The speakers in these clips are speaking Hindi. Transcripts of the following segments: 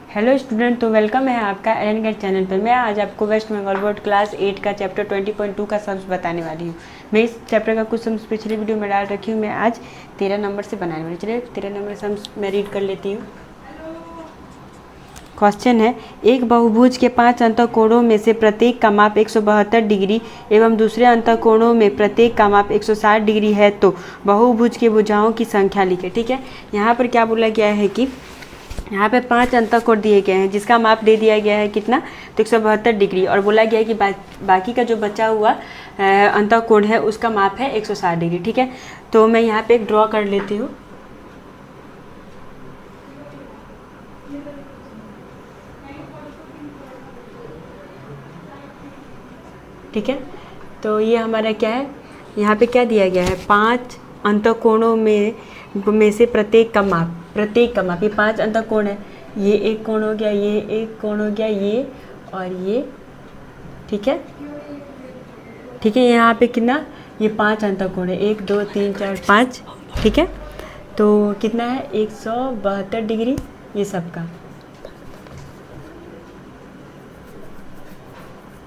हेलो स्टूडेंट, तो वेलकम है आपका एलन गेट चैनल पर। मैं आज आपको वेस्ट बंगाल बोर्ड क्लास 8 का चैप्टर 20.2 का सम्स बताने वाली हूँ। मैं इस चैप्टर का कुछ सम्स पिछले वीडियो में डाल रखी हूँ। मैं आज 13 नंबर से बनाने वाली। चलिए 13 नंबर सम्स मैं रीड कर लेती हूँ। क्वेश्चन है, एक बहुभुज के 5 अंतःकोणों में से प्रत्येक का माप 172 डिग्री एवं दूसरे अंतःकोणों में प्रत्येक का माप 160 डिग्री है, तो बहुभुज के भुजाओं की संख्या लिखे। ठीक है, यहाँ पर क्या बोला गया है कि यहाँ पे 5 अंतःकोण दिए गए हैं जिसका माप दे दिया गया है कितना, तो 172 डिग्री, और बोला गया है कि बाकी का जो बचा हुआ अंतःकोण है उसका माप है 160 डिग्री। ठीक है, तो मैं यहाँ पे एक ड्रॉ कर लेती हूँ। ठीक है, तो ये हमारा क्या है, यहाँ पे क्या दिया गया है, 5 अंतःकोणों में से प्रत्येक का माप, ये 5 अंतःकोण है। ये एक कोण हो गया, ये एक कोण हो गया, ये और ये। ठीक है, ठीक है, यहाँ पे कितना, ये 5 अंतःकोण है, 1 2 3 4 5। ठीक है, तो कितना है, 172 डिग्री ये सबका।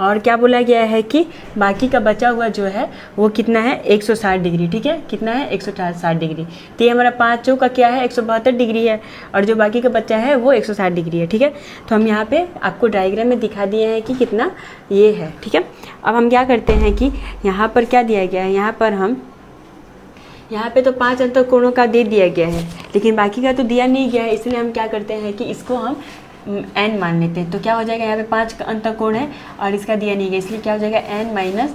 और क्या बोला गया है कि बाकी का बचा हुआ जो है वो कितना है, 160 डिग्री। ठीक है, कितना है, 160 डिग्री। तो ये हमारा 5 का क्या है, 172 डिग्री है, और जो बाकी का बचा है वो 160 डिग्री है। ठीक है, तो हम यहाँ पे आपको डायग्राम में दिखा दिए हैं कि कितना ये है। ठीक है, अब हम क्या करते हैं कि यहाँ पर क्या दिया गया है, यहाँ पे तो 5 अंतःकोणों का दे दिया गया है, लेकिन बाकी का तो दिया नहीं गया है। इसलिए हम क्या करते हैं कि इसको हम n मान लेते हैं। तो क्या हो जाएगा, यहाँ पे 5 अंतःकोण है और इसका दिया नहीं गया, इसलिए क्या हो जाएगा, n-5।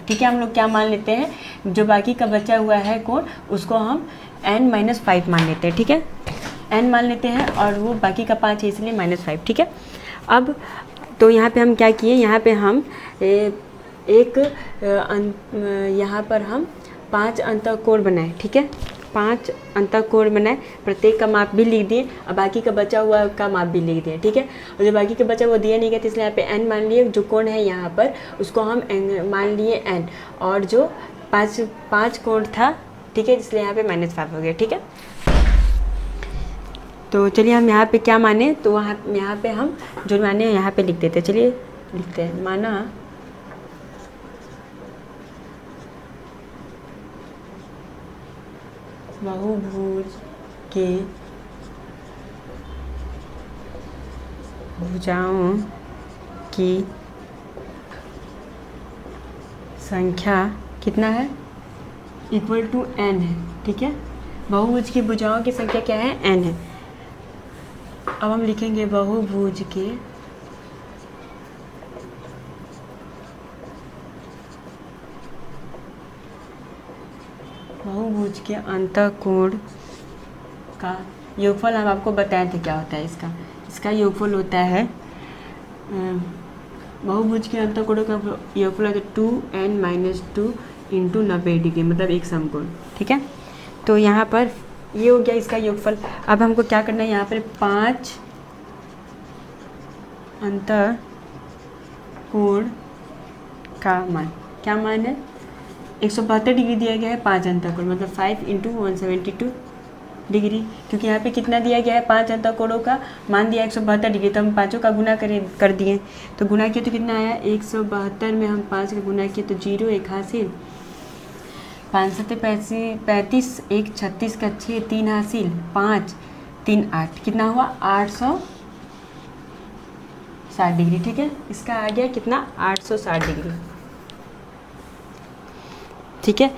ठीक है, हम लोग क्या मान लेते हैं, जो बाकी का बचा हुआ है कोण उसको हम n-5 मान लेते हैं। ठीक है, n मान लेते हैं और वो बाकी का 5 है इसलिए -5। ठीक है, अब तो यहाँ पे हम क्या किए, यहाँ पे हम यहाँ पर हम 5 अंतःकोण बनाए। ठीक है, 5 अंतःकोण बनाए, प्रत्येक का माप भी लिख दिए और बाकी का बचा हुआ का माप भी लिख दिए। ठीक है, और जो बाकी का बचा वो दिया नहीं गया तो इसलिए यहाँ पे n मान लिए। जो कोण है यहाँ पर उसको हम मान लिए n, और जो 5 कोण था, ठीक है, इसलिए यहाँ पे -5 हो गया। ठीक है, तो चलिए हम यहाँ पे क्या माने, तो यहाँ पे हम जो माने यहाँ पे लिख देते हैं। चलिए लिखते हैं, माना बहुभुज के भुजाओं की संख्या कितना है, इक्वल टू n है। ठीक है, बहुभुज की भुजाओं की संख्या क्या है, n है। अब हम लिखेंगे बहुभुज के अंतःकोण का योगफल हम आपको बताए थे क्या होता है। इसका योगफल होता है, बहुभुज के अंतःकोणों का योगफल होता है 2n-2 इंटू 90 डिग्री, मतलब एक समकोण। ठीक है, तो यहाँ पर ये हो गया इसका योगफल। अब हमको क्या करना है, यहाँ पर 5 अंतःकोण का मान, क्या मान है, 172 डिग्री दिया गया है, 5 अंतःकोण मतलब 5 इंटू 172 डिग्री। क्योंकि यहाँ पे कितना दिया गया है, 5 अंतःकोणों का मान दिया 172 डिग्री, तो हम 5 का गुना कर दिए। तो गुना किया तो कितना आया, 172 में हम 5 का गुना किए तो 0 1 हासिल, 5 7 35 1 36 का 6 3 हासिल, 5 3 8, कितना हुआ 860 डिग्री। ठीक है, इसका आ गया कितना, 860 डिग्री। ठीक है,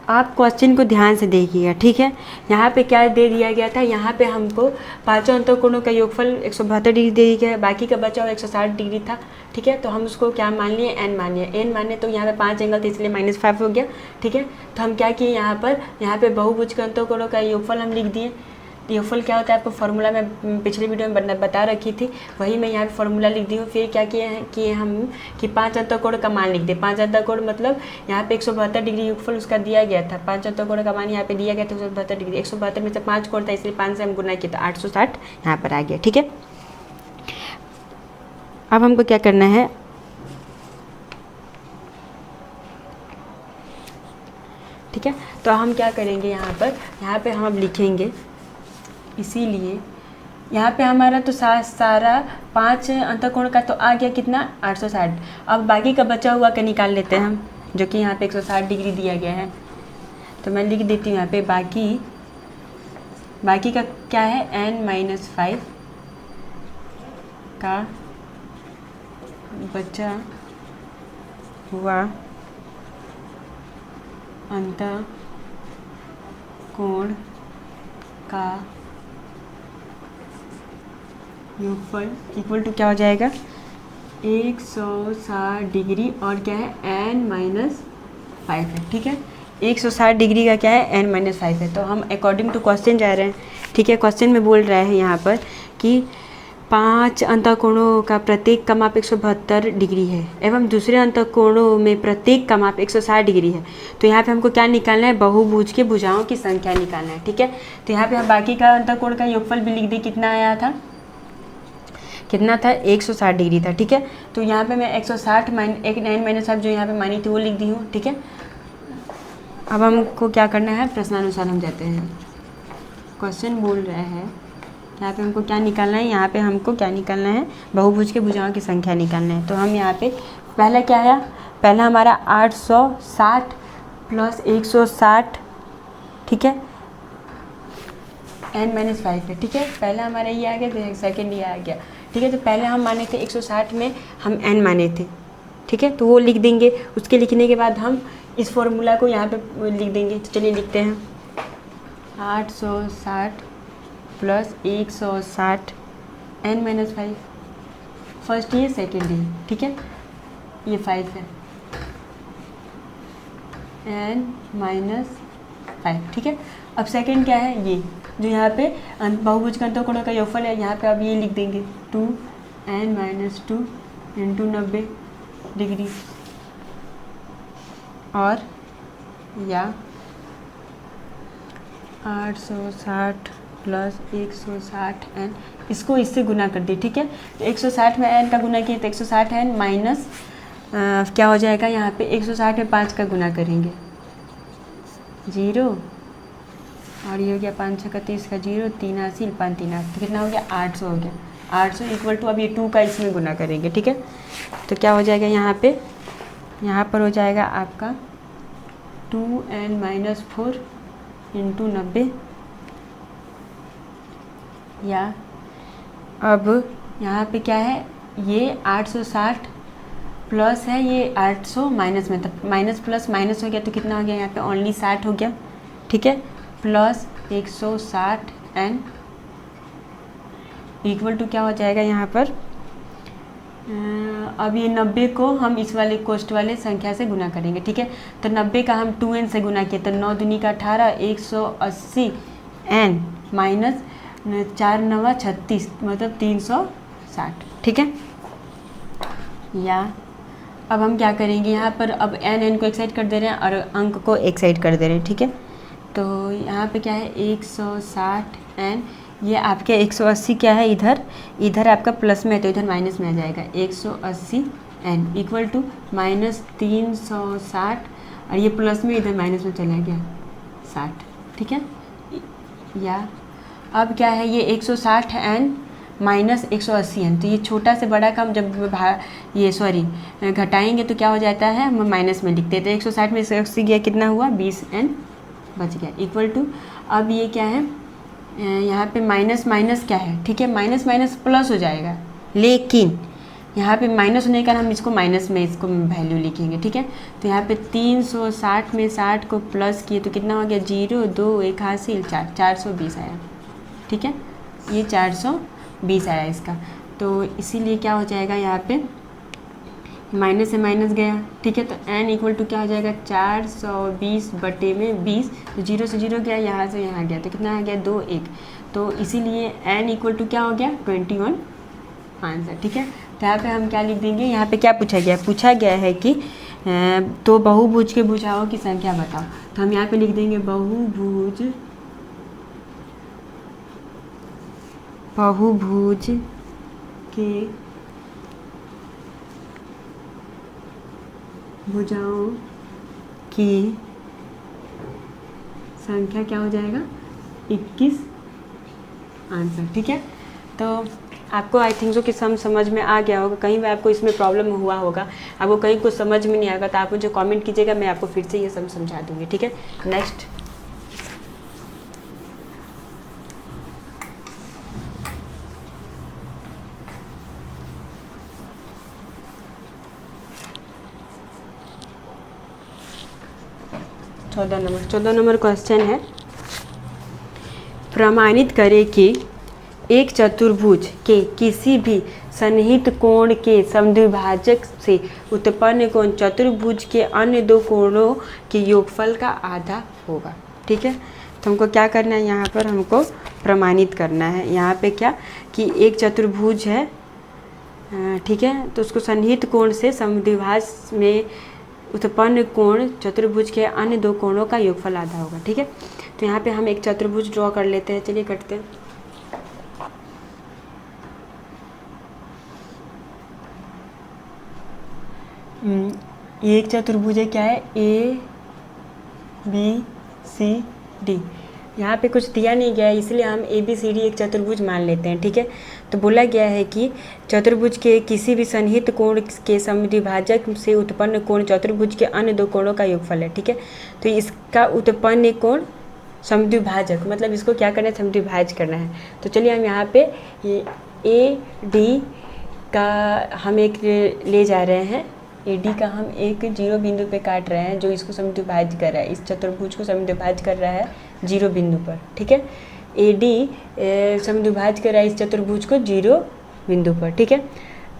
आप क्वेश्चन को ध्यान से देखिएगा। ठीक है, यहाँ पे क्या दे दिया गया था, यहाँ पे हमको 5 अंतःकोणों का योगफल 172 डिग्री दे दिया गया है, बाकी का बचा हुआ 160 डिग्री था। ठीक है, तो हम उसको क्या मान लिए, n मान लिए। n माने तो यहाँ पे 5 एंगल थे इसलिए -5 हो गया। ठीक है, तो हम क्या किए, यहाँ पे बहुभुज के अंतःकोणों का योगफल हम लिख दिए। योगफल क्या होता है आपको फार्मूला में पिछले वीडियो में बता रखी थी, वही मैं यहाँ पे फार्मूला लिख दी हूँ। फिर क्या किए हैं कि हम 5 अंतःकोण का मान लिख दे। 5 अंतःकोण मतलब यहाँ पे 172 डिग्री योगफल उसका दिया गया था, 5 अंतःकोण का मान यहाँ पे दिया गया था 172 डिग्री। 172 में से 5 कोण था इसलिए 5 से हम गुना किए तो 860 यहाँ पर आ गया। ठीक है, अब हमको क्या करना है, ठीक है, तो हम क्या करेंगे, यहाँ पे हम अब लिखेंगे, इसीलिए यहाँ पे हमारा तो सारा 5 अंतःकोण का तो आ गया कितना 860। अब बाकी का बचा हुआ का निकाल लेते हैं हम, जो कि यहाँ पे 160 डिग्री दिया गया है। तो मैं लिख देती हूँ यहाँ पे बाकी का क्या है n-5 का बचा हुआ अंतःकोण का योगफल इक्वल टू क्या हो जाएगा 160 डिग्री और क्या है n-5 है। ठीक है, 160 डिग्री का क्या है n-5 है। तो हम अकॉर्डिंग टू क्वेश्चन जा रहे हैं। ठीक है, क्वेश्चन में बोल रहा है यहाँ पर कि 5 अंतःकोणों का प्रत्येक का माप 172 डिग्री है एवं दूसरे अंतःकोणों में प्रत्येक का माप 160 डिग्री है। तो यहाँ पे हमको क्या निकालना है, बहुभुज के भुजाओं की संख्या निकालना है। ठीक है, तो यहाँ पे हम बाकी का अंतःकोण का योगफल भी लिख दें, कितना आया था, कितना था 160 डिग्री था। ठीक है, तो यहाँ पे मैं 160 n-5 जो यहाँ पे मानी थी वो लिख दी हूँ। ठीक है, अब हमको क्या करना है, प्रश्नानुसार हम जाते हैं। क्वेश्चन बोल रहा है यहाँ पे हमको क्या निकालना है, यहाँ पे हमको क्या निकालना है, बहुभुज के भुजाओं की संख्या निकालना है। तो हम यहाँ पे पहला क्या है, पहला हमारा 860 प्लस 160, ठीक है, n-5 है। ठीक है, पहला हमारा ये आ गया, तो सेकेंड ये आ गया। ठीक है, तो पहले हम माने थे 160 में हम n माने थे। ठीक है, तो वो लिख देंगे। उसके लिखने के बाद हम इस फॉर्मूला को यहाँ पे लिख देंगे। तो चलिए लिखते हैं 860 प्लस 160 n-5, फर्स्ट ये सेकेंड ये। ठीक है, ये 5 है n-5। ठीक है, अब सेकेंड क्या है, ये जो यहाँ पे बहुभुज का अंतःकोणों का योगफल है, यहाँ पे अब ये लिख देंगे 2n-2 इंटू 90 डिग्री और या 860 प्लस 160 n, इसको इससे गुना कर दिए। ठीक है, तो 160 में n का गुना किए तो 160 n माइनस क्या हो जाएगा, यहाँ पे 160 में 5 का गुना करेंगे 0 और ये हो गया 5 6 का 30 का 0, 3 हासिल 5 3 8, तो कितना हो गया 800 हो गया। 800 इक्वल टू अब ये 2 का इसमें गुना करेंगे। ठीक है, तो क्या हो जाएगा यहाँ पर हो जाएगा आपका 2n-4 इंटू 90 या अब यहाँ पे क्या है, ये 860 प्लस है, ये 800 माइनस में, तो माइनस प्लस माइनस हो गया तो कितना हो गया, यहाँ पे ओनली 60 हो गया। ठीक है, प्लस 160 n इक्वल टू क्या हो जाएगा यहाँ पर, अब ये 90 को हम इस वाले कोष्ट वाले संख्या से गुना करेंगे। ठीक है, तो 90 का हम 2n से गुना किए तो 9 दूनी का 18, 180 n माइनस 4 9 36 मतलब 360। ठीक है, या अब हम क्या करेंगे, यहाँ पर अब n को एक साइड कर दे रहे हैं और अंक को एक साइड कर दे रहे हैं। ठीक है, तो यहाँ पे क्या है 160 n, ये आपके 180 क्या है, इधर आपका प्लस में है तो इधर माइनस में आ जाएगा 180 n इक्वल टू माइनस 360 और ये प्लस में इधर माइनस में चला गया 60। ठीक है, या अब क्या है, ये 160 n माइनस 180 n, तो ये छोटा से बड़ा का हम जब घटाएंगे तो क्या हो जाता है, हम माइनस में लिखते हैं। तो 160 में 180 गया, कितना हुआ 20 n बच गया इक्वल टू, अब ये क्या है, यहाँ पे माइनस माइनस क्या है, ठीक है, माइनस माइनस प्लस हो जाएगा, लेकिन यहाँ पे माइनस होने का हम इसको माइनस में इसको वैल्यू लिखेंगे। ठीक है, तो यहाँ पे 360 में 60 को प्लस किए तो कितना हो गया 0 2 1 हासिल 4, 420 आया। ठीक है, ये 420 आया इसका, तो इसीलिए क्या हो जाएगा, यहाँ पे माइनस से माइनस गया। ठीक है, तो n इक्वल टू क्या हो जाएगा 420 बटे में 20, तो 0 से 0 गया, यहाँ से यहाँ गया तो कितना आ गया 2 1, तो इसीलिए n इक्वल टू क्या हो गया 21 आंसर। ठीक है, तो यहाँ पे हम क्या लिख देंगे, यहाँ पे क्या पूछा गया है कि तो बहुभुज के भुजाओं की संख्या बताओ, तो हम यहाँ पे लिख देंगे बहुभुज के भुजाओं की संख्या क्या हो जाएगा 21 आंसर। ठीक है, तो आपको आई थिंक सो कि समझ में आ गया होगा। कहीं भी आपको इसमें प्रॉब्लम हुआ होगा, आपको कहीं कुछ समझ में नहीं आएगा, तो आप मुझे कमेंट कीजिएगा, मैं आपको फिर से ये सब समझा दूँगी। ठीक है, नेक्स्ट। चौदह नंबर क्वेश्चन है, प्रमाणित करें कि एक चतुर्भुज के किसी भी सन्निहित कोण के समद्विभाजक से उत्पन्न कोण चतुर्भुज के अन्य दो कोणों के योगफल का आधा होगा। ठीक है, तो हमको क्या करना है, यहाँ पर हमको प्रमाणित करना है। यहाँ पे क्या कि एक चतुर्भुज है, ठीक है, तो उसको सन्निहित कोण से समद्विभाज में उत्पन्न कोण चतुर्भुज के अन्य दो कोणों का योगफल आधा होगा। ठीक है, तो यहाँ पे हम एक चतुर्भुज ड्रॉ कर लेते हैं। चलिए करते हैं। ये एक चतुर्भुज है, क्या है, ए बी सी डी। यहाँ पे कुछ दिया नहीं गया है, इसलिए हम ए बी सी डी एक चतुर्भुज मान लेते हैं। ठीक है, तो बोला गया है कि चतुर्भुज के किसी भी सन्निहित कोण के समद्विभाजक से उत्पन्न कोण चतुर्भुज के अन्य दो कोणों का योगफल है। ठीक है, तो इसका उत्पन्न कोण समद्विभाजक, मतलब इसको क्या करना है, समद्विभाज करना है। तो चलिए हम यहाँ पे ए डी का हम एक ले जा रहे हैं, ए डी का हम एक जीरो बिंदु पे काट रहे हैं, जो इसको समद्विभाज कर रहा है, इस चतुर्भुज को समद्विभाज कर रहा है जीरो बिंदु पर। ठीक है, ए डी समद्विभाज कर रहा है इस चतुर्भुज को जीरो बिंदु पर। ठीक है,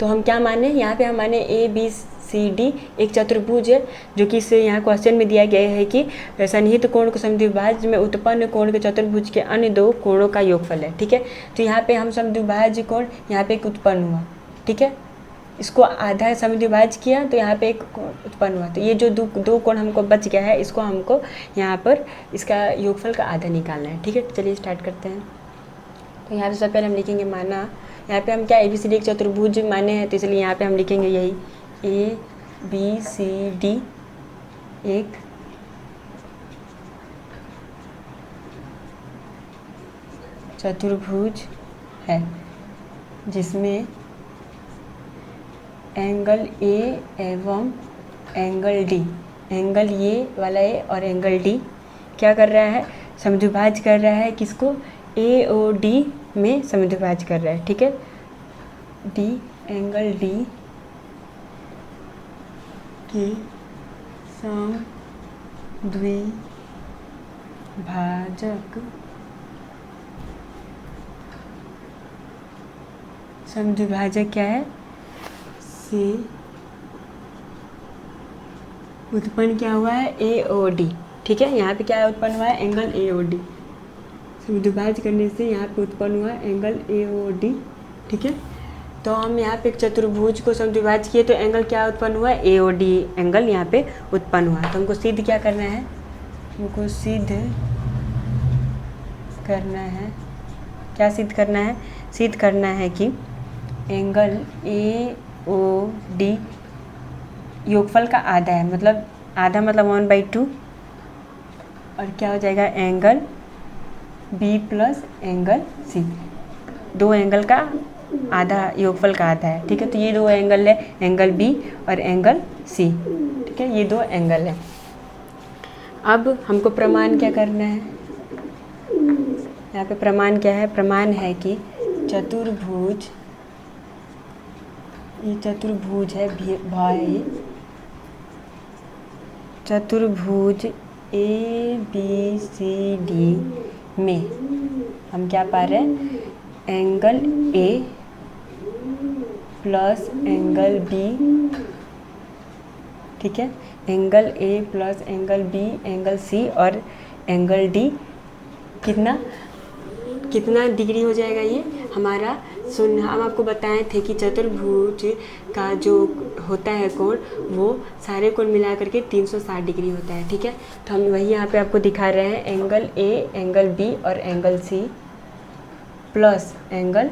तो हम क्या माने, यहाँ पे हम माने ए बी सी डी एक चतुर्भुज है, जो कि इससे यहाँ क्वेश्चन में दिया गया है कि सन्निहित कोण को समद्विभाज में उत्पन्न कोण के चतुर्भुज के अन्य दो कोणों का योगफल है। ठीक है, तो यहाँ पे हम समद्विभाज कोण यहाँ पे एक उत्पन्न हुआ। ठीक है, इसको आधा समद्विभाज किया तो यहाँ पे एक उत्पन्न हुआ, तो ये जो दो कोण हमको बच गया है, इसको हमको यहाँ पर इसका योगफल का आधा निकालना है। ठीक है, चलिए स्टार्ट करते हैं। तो यहाँ पे सबसे पहले हम लिखेंगे माना, यहाँ पे हम क्या ए बी सी डी एक चतुर्भुज माने हैं, तो इसलिए यहाँ पे हम लिखेंगे यही ए बी सी डी एक चतुर्भुज है, जिसमें एंगल ए एवं एंगल डी, एंगल ये वाला ए और एंगल डी क्या कर रहा है, समद्विभाज कर रहा है, किसको, ए ओ डी में समद्विभाज कर रहा है। ठीक है, डी एंगल डी के समद्विभाजक क्या है, से उत्पन्न क्या हुआ है, ए ओ डी। ठीक है, यहाँ पे क्या उत्पन्न हुआ है, एंगल ए ओ डी, समद्विभाज करने से यहाँ पे उत्पन्न हुआ एंगल ए ओ डी। ठीक है, तो हम यहाँ पे एक चतुर्भुज को समद्विभाज किए तो एंगल क्या उत्पन्न हुआ, ए ओ डी एंगल यहाँ पे उत्पन्न हुआ। तो हमको सिद्ध क्या करना है, हमको सिद्ध करना है, क्या सिद्ध करना है, सिद्ध करना है कि एंगल ए ओ डी योगफल का आधा है, मतलब आधा मतलब 1/2, और क्या हो जाएगा, angle B plus angle C, दो एंगल का आधा योगफल का आधा है। ठीक है, तो ये दो एंगल है, एंगल बी और एंगल सी। ठीक है, ये दो एंगल है। अब हमको प्रमाण क्या करना है, यहाँ पे प्रमाण क्या है, प्रमाण है कि चतुर्भुज, ये चतुर्भुज है भाई, चतुर्भुज ए बी सी डी में हम क्या पा रहे हैं, angle A plus angle B. ठीक है, angle A plus angle B, angle C और एंगल डी कितना डिग्री हो जाएगा, ये हमारा हम आपको बताए थे कि चतुर्भुज का जो होता है कोण, वो सारे कोण मिला करके 360 डिग्री होता है। ठीक है, तो हम वही यहाँ पे आपको दिखा रहे हैं, एंगल ए, एंगल बी और angle C plus angle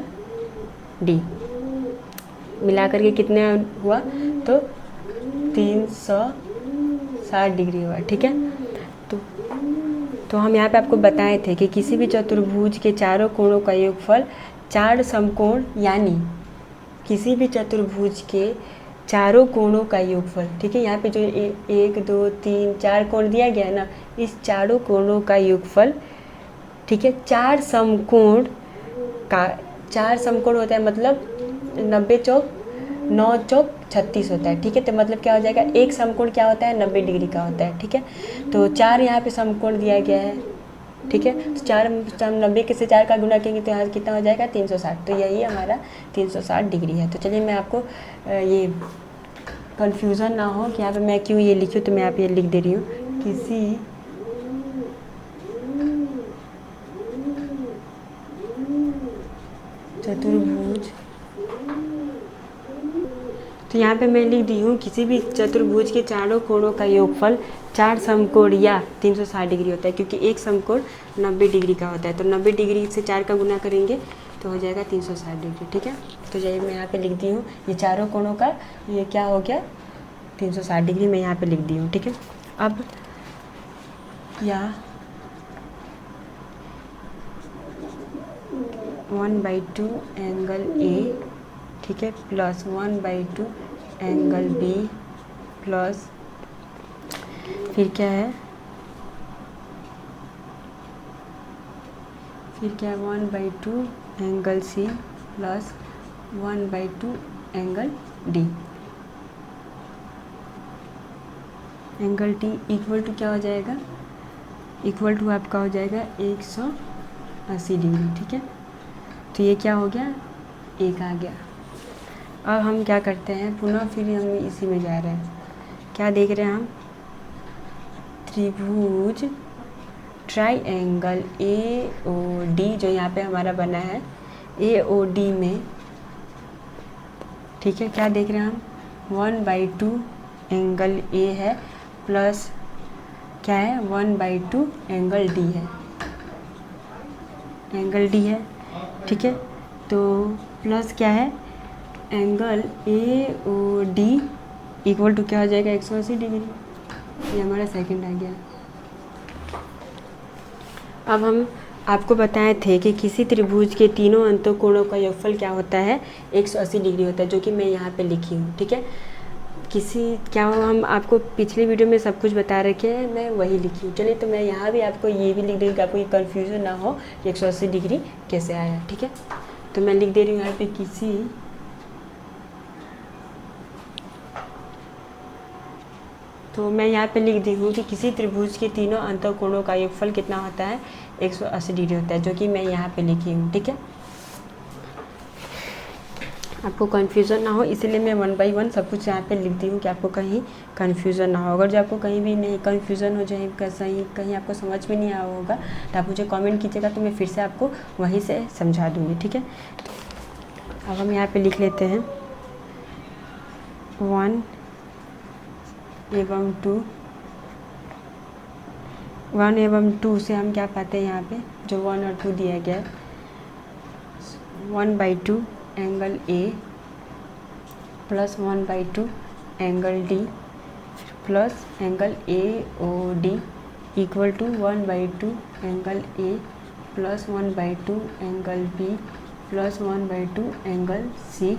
D मिला करके कितने हुआ, तो 360 डिग्री हुआ। ठीक है, तो हम यहाँ पे आपको बताए थे कि किसी भी चतुर्भुज के चारों कोणों का योगफल चार समकोण यानी किसी भी चतुर्भुज के चारों कोणों का योगफल, ठीक है, यहाँ पे जो 1 2 3 4 कोण दिया गया है ना, इस चारों कोणों का योगफल, ठीक है, चार समकोण होता है, मतलब 90 चौक 9 चौक 36 होता है, ठीक है। तो मतलब क्या हो जाएगा, एक समकोण क्या होता है, 90 डिग्री का होता है, ठीक है। तो 4 यहाँ पे समकोण दिया गया है, ठीक है। तो 4 90 के से 4 का गुना करेंगे तो यहाँ कितना हो जाएगा, 360। तो यही हमारा 360 डिग्री है। तो चलिए मैं आपको ये कन्फ्यूज़न ना हो कि यहाँ पे मैं क्यों ये लिखी हूँ, तो मैं यहाँ पे ये लिख दे रही हूँ, किसी चतुर्भुज, तो यहाँ पे मैं लिख दी हूँ किसी भी चतुर्भुज के चारों कोणों का योगफल चार समकोण या 360 डिग्री होता है, क्योंकि एक समकोण 90 डिग्री का होता है। तो 90 डिग्री से 4 का गुना करेंगे तो हो जाएगा 360 डिग्री, ठीक है। तो चलिए मैं यहाँ पे लिख दी हूँ ये चारों कोणों का ये क्या हो गया, 360 डिग्री मैं यहाँ पे लिख दी हूँ, ठीक है। अब या 1/2 एंगल ए, ठीक है, प्लस 1/2 एंगल बी प्लस फिर क्या है, 1/2 angle C plus 1/2 angle D. Angle T equal to क्या हो जाएगा, इक्वल टू आपका हो जाएगा 180 डिग्री, ठीक है। तो ये क्या हो गया, एक आ गया। अब हम क्या करते हैं, पुनः फिर हम इसी में जा रहे हैं, क्या देख रहे हैं हम, त्रिभुज ट्राइएंगल ए ओ डी जो यहाँ पे हमारा बना है ए ओ डी में, ठीक है, क्या देख रहे हैं हम, 1/2 एंगल ए है प्लस क्या है, 1/2 एंगल डी है, एंगल डी है, ठीक है। तो प्लस क्या है, angle A O D equal to क्या हो जाएगा, 180 डिग्री। ये हमारा सेकंड आ गया। अब हम आपको बताए थे कि किसी त्रिभुज के तीनों अंतों कोणों का योगफल क्या होता है, 180 डिग्री होता है, जो कि मैं यहाँ पे लिखी हूँ, ठीक है। क्या हो, हम आपको पिछले वीडियो में सब कुछ बता रखे हैं, मैं वही लिखी हूँ। चलिए तो मैं यहाँ भी आपको ये भी लिख दूँगी कि आपको ये कन्फ्यूज़न ना हो कि 180 डिग्री कैसे आया, ठीक है। तो मैं लिख दे रही हूँ यहाँ पे तो मैं यहाँ पे लिख दी हूँ कि किसी त्रिभुज के तीनों अंतःकोणों का योगफल कितना होता है, 180 डिग्री होता है, जो कि मैं यहाँ पे लिखी हूँ, ठीक है। आपको कन्फ्यूज़न ना हो इसलिए मैं 1 बाई 1 सब कुछ यहाँ पे लिख दी हूँ कि आपको कहीं कन्फ्यूज़न ना हो। अगर जो आपको कहीं भी नहीं कन्फ्यूज़न हो जाए, कहीं आपको समझ में नहीं आया होगा तो आप मुझे कमेंट कीजिएगा, तो मैं फिर से आपको वहीं से समझा दूँगी, ठीक है। अब हम यहाँ पे लिख लेते हैं 1 एवं 2, 1 एवं 2 से हम क्या पाते हैं, यहाँ पे जो 1 और 2 दिया गया है, 1/2 angle A plus 1/2 angle D plus angle A O D equal to 1/2 angle A plus 1/2 angle B plus 1/2 angle C,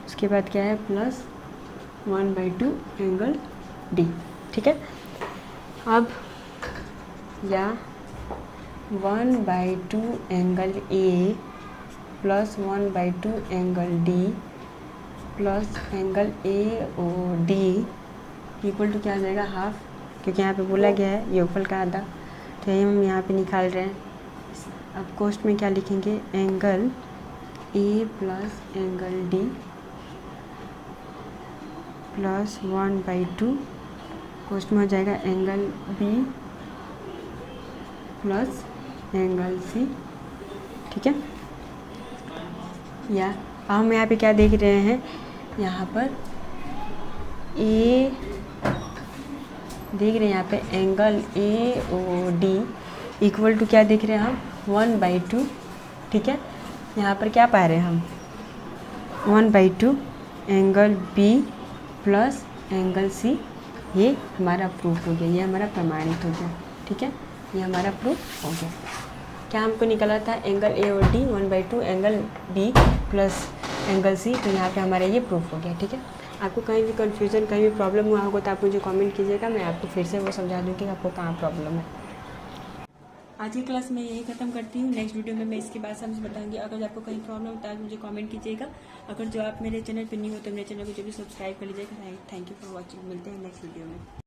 उसके बाद क्या है, प्लस 1/2 एंगल डी, ठीक है। अब या 1/2 angle A plus 1/2 angle D plus angle A O D equal to क्या आ जाएगा, हाफ, क्योंकि यहाँ पे बोला गया है योगफल का आधा, तो यही हम यहाँ पे निकाल रहे हैं। अब कोष्ठ में क्या लिखेंगे, angle A plus angle D plus 1/2, कोष्ठ में हो जाएगा angle B plus angle C, ठीक है। या हम यहाँ पे क्या देख रहे हैं, यहाँ पर ए देख रहे हैं, यहाँ पे angle A O D equal to क्या देख रहे हैं हम, 1/2, ठीक है। यहाँ पर क्या पा रहे हैं हम, 1/2 angle B plus angle C, ये हमारा प्रूफ हो गया, ये हमारा प्रमाणित हो गया, ठीक है, ये हमारा प्रूफ हो गया। क्या हमको निकला था, एंगल ए और D 1/2 angle B plus angle C. तो यहाँ पे हमारा ये प्रूफ हो गया। ठीक है, आपको कहीं भी कन्फ्यूज़न, कहीं भी प्रॉब्लम हुआ होगा तो आप मुझे कमेंट कीजिएगा, मैं आपको फिर से वो समझा दूँगी कि आपको कहाँ प्रॉब्लम है। आज की क्लास में यही खत्म करती हूँ। नेक्स्ट वीडियो में मैं इसके बाद समझ बताऊंगी। अगर आपको कहीं प्रॉब्लम होता है मुझे कमेंट कीजिएगा। अगर जो आप मेरे चैनल पर न्यू हो तो मेरे चैनल को जरूर सब्सक्राइब कर लीजिएगा। Thank you for watching. मिलते हैं नेक्स्ट वीडियो में।